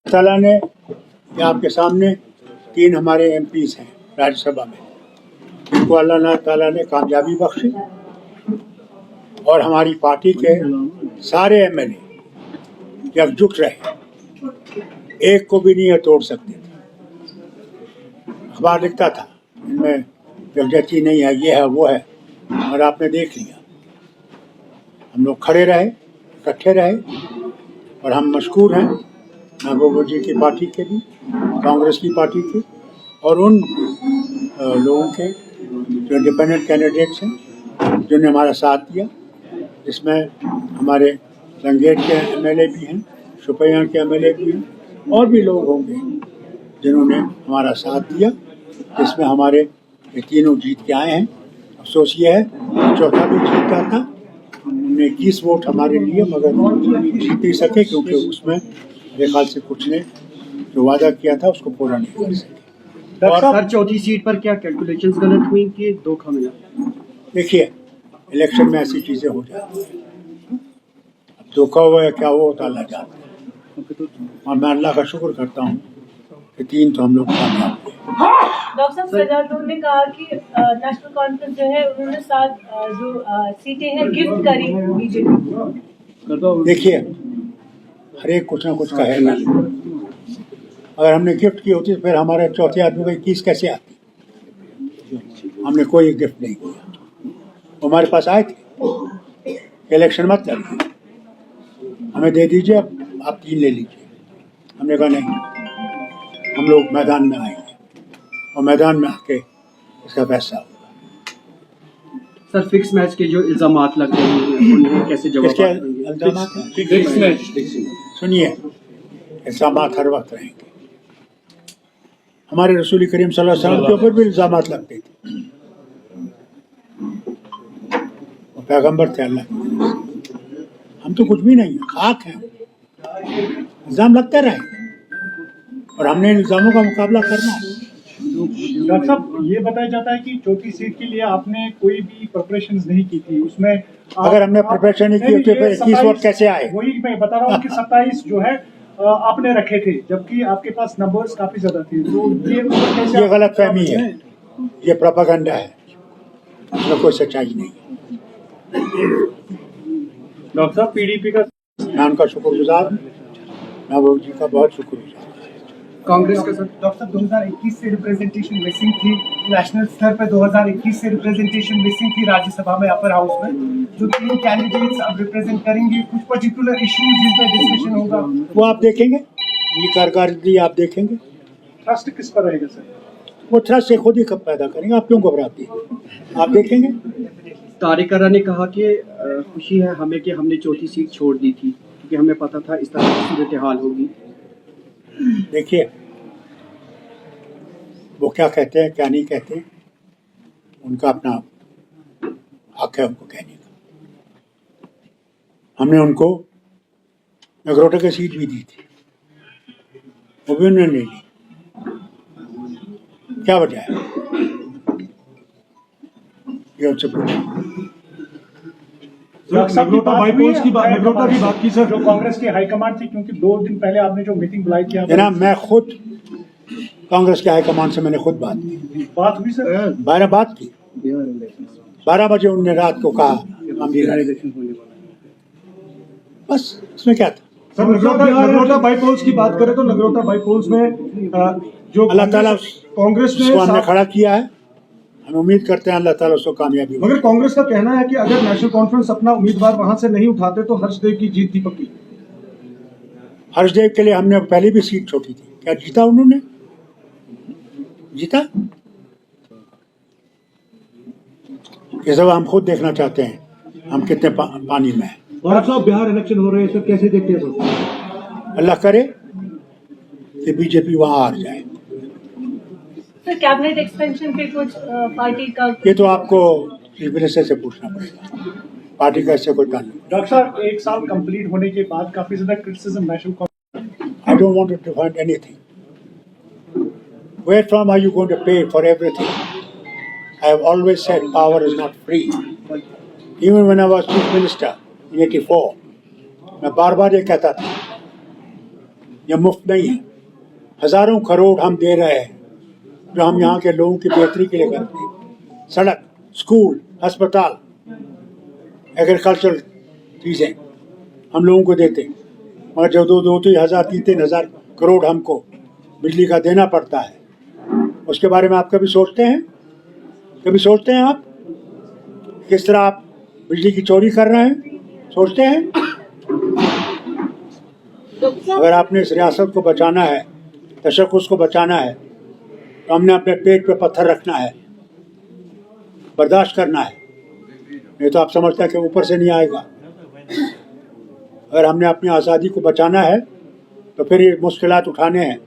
ताला ने ये आपके सामने 3 हमारे एमपीज हैं राज्यसभा में, जिनको अल्लाह ताला ने कामयाबी बख्शी और हमारी पार्टी के सारे एमएलए एकजुट रहे, एक को भी नहीं है तोड़ सकते थे। अखबार लिखता था इनमें जगजती नहीं है, ये है वो है, और आपने देख लिया। हम लोग खड़े रहे, इकट्ठे रहे, और हम मशकूर हैं महबूबा जी की पार्टी के भी, कांग्रेस की पार्टी के, और उन लोगों के जो इंडिपेंडेंट कैंडिडेट्स हैं जिन्होंने हमारा साथ दिया, जिसमें हमारे रंगेट के एमएलए भी हैं, शुपैयां के एमएलए भी हैं, और भी लोग होंगे जिन्होंने हमारा साथ दिया, जिसमें हमारे ये तीनों जीत के आए हैं। अफसोस ये है चौथा भी जीता था, उन्होंने 21 वोट हमारे लिए, मगर जीत नहीं सके क्योंकि उसमें मेरे ख्याल से कुछ ने जो वादा किया था उसको पूरा नहीं कर सके। और सर चौथी सीट पर क्या कैलकुलेशंस गलत हुई कि धोखा मिला? देखिए, इलेक्शन में ऐसी चीजें हो जाती हैं, अब धोखा हुआ या क्या हुआ तो अल्लाह जानता है, और मैं अल्लाह का शुक्र करता हूँ कि 3 तो हम लोग कामयाब हुए। डॉक्टर साहब, सजाद ने कहा कि नेशनल कॉन्फ्रेंस जो है उन्होंने 7 जो सीटें हैं गिफ्ट करी बीजेपी। देखिए, हर एक कुछ ना कुछ कहेगा, अगर हमने गिफ्ट की होती तो फिर हमारे चौथे आदमी को 21 कैसे आती? हमने कोई गिफ्ट नहीं किया, हमारे पास आए थे, इलेक्शन मत लड़िए, हमें दे दीजिए, आप 3 ले लीजिए। हमने कहा नहीं, हम लोग मैदान में आएंगे और मैदान में आके इसका फैसला होगा। सर फिक्स मैच के जो इल्जामात लग रहे हैं उन्हें कैसे जवाब देंगे? फिक्स मैच, सुनिए, इल्जामात हर वक्त रहेंगे। हमारे रसूल करीम सल्लल्लाहु अलैहि वसल्लम के ऊपर भी इल्जामात लगते थे, वो पैगंबर थे अल्लाह के, हम तो कुछ भी नहीं है, खाक हैं। इल्जाम लगते रहेंगे और हमने इन इल्जामों का मुकाबला करना है। डॉक्टर साहब, ये बताया जाता है कि चौथी सीट के लिए आपने कोई भी प्रिपरेशंस नहीं की थी, उसमें अगर हमने प्रिपरेशन नहीं की तो 21 वोट कैसे आए? वही मैं बता रहा हूँ कि 27 जो है आपने रखे थे, जबकि आपके पास नंबर्स काफी ज्यादा थे, तो ये गलत फहमी है, ये प्रोपेगेंडा है, इसमें कोई सच्चाई नहीं है। डॉक्टर साहब, पीडीपी का मैं उनका शुक्रगुजार, महबूब जी का बहुत शुक्रगुजार। कांग्रेस का सर डॉक्टर साहब 2021 से रिप्रेजेंटेशन मिसिंग थी, नेशनल स्तर पर 2021 से रिप्रेजेंटेशन मिसिंग थी राज्यसभा में, अपर हाउस में। जो 3 कैंडिडेट्स अब रिप्रेजेंट करेंगे, कुछ पर्टिकुलर इश्यूज जिन पर डिस्कशन होगा वो आप देखेंगे, उनकी कारकर्दगी आप देखेंगे। ट्रस्ट किस पर रहेगा सर? वो ट्रस्ट से खुद ही कब पैदा करेंगे, आप क्यों घबराते हैं? आप देखेंगे। तारिक अरा ने कहा कि खुशी है हमें कि हमने चौथी सीट छोड़ दी थी क्योंकि हमें पता था इस तरह की सूरत हाल होगी। देखिए, वो क्या कहते हैं क्या नहीं कहते, उनका अपना हक है उनको कहने का। हमने उनको नगरोटा की सीट भी दी थी, वो भी उन्होंने ले ली, क्या वजह है? ये उनसे पूछा। नगरोटा की बात की सर, जो कांग्रेस की हाईकमांड थी, क्योंकि 2 दिन पहले आपने जो मीटिंग बुलाई थी जनाब, मैं खुद कांग्रेस के हाईकमान से मैंने खुद बात की, बात हुई सर, 12 बात की, 12 बजे उन्होंने रात को कहा हम भी बस, उसमें क्या था? सर नगरोटा बाईपोल्स की बात करें तो नगरोटा बाईपोल्स में जो अल्लाह ताला कांग्रेस उसको हमने खड़ा किया है, हम उम्मीद करते हैं अल्लाह ताला उसको कामयाबी। मगर कांग्रेस का कहना है कि अगर नेशनल कॉन्फ्रेंस अपना उम्मीदवार वहां से नहीं उठाते तो हर्षदेव की जीत थी पक्की। हर्षदेव के लिए हमने पहले भी सीट छोटी थी, क्या जीता उन्होंने? जीता? ये सब हम खुद देखना चाहते हैं हम कितने पानी में हैं। और साहब, बिहार इलेक्शन हो रहे हैं सर, कैसे देखते हैं सर? अल्लाह करे कि बीजेपी वहां हार जाए। सर, कैबिनेट एक्सपेंशन पे कुछ पार्टी का ये तो आपको चीफ मिनिस्टर से पूछना पड़ेगा, पार्टी का इससे कोई ताल्लुक। डॉक्टर साहब, 1 साल कंप्लीट होने के बाद काफी ज्यादा criticism national I don't want to defend anything. Where from are you going to pay for everything? I have always said power is not free. Even when I was chief minister in 84, मैं बार बार ये कहता था ये मुफ्त नहीं है। हजारों करोड़ हम दे रहे हैं जो हम यहाँ के लोगों की बेहतरी के लिए करते हैं। सड़क, स्कूल, अस्पताल, एग्रीकल्चर चीज़ें हम लोगों को देते हैं, मगर जो दो तीन हज़ार 3-3 हज़ार करोड़ हमको बिजली का देना पड़ता है, उसके बारे में आप कभी सोचते हैं? कभी सोचते हैं आप किस तरह आप बिजली की चोरी कर रहे हैं? सोचते हैं? अगर आपने इस रियासत को बचाना है, तशक्कुस को बचाना है, तो हमने अपने पेट पे पत्थर रखना है, बर्दाश्त करना है, नहीं तो आप समझते हैं कि ऊपर से नहीं आएगा। अगर हमने अपनी आज़ादी को बचाना है तो फिर ये मुश्किलात उठाने हैं।